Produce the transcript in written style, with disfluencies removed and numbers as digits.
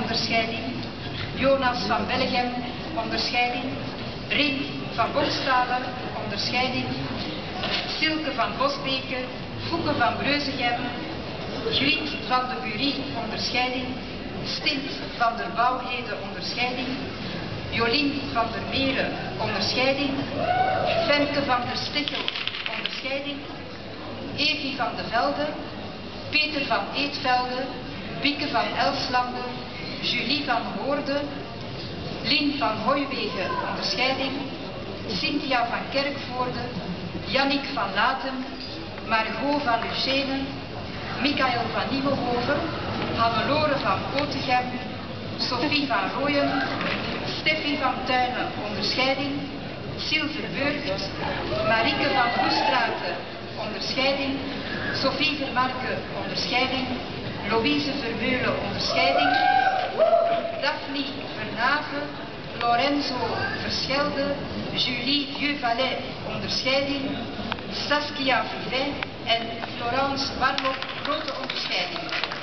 onderscheiding. Jonas van Bellegem, onderscheiding. Rien van Bokstalen, onderscheiding. Silke van Bosbeke, Fouke van Breuzegem, Juit van de Burie, onderscheiding. Stint van der Bouwhede, onderscheiding. Jolien van der Meren, onderscheiding. Femke van der Stichel, onderscheiding. Evie van de Velde, Peter van Eetvelde, Bieke van Elslande, Julie van Hoorde, Lien van Hooiwegen, onderscheiding. Cynthia van Kerkvoorde, Jannik van Latem, Margot van Lucene, Michael van Nieuwenhoven, Hannelore van Kotegem, Sophie van Rooyen, Steffi van Tuinen, onderscheiding. Sylve Burgt, Marieke van Hoestraten, onderscheiding. Sophie Vermarke, onderscheiding. Louise Vermeulen, onderscheiding. Daphne Vernave, Lorenzo Verschelde, Julie Vieux-Vallet, onderscheiding. Saskia Vivet en Florence Warlock, grote onderscheiding.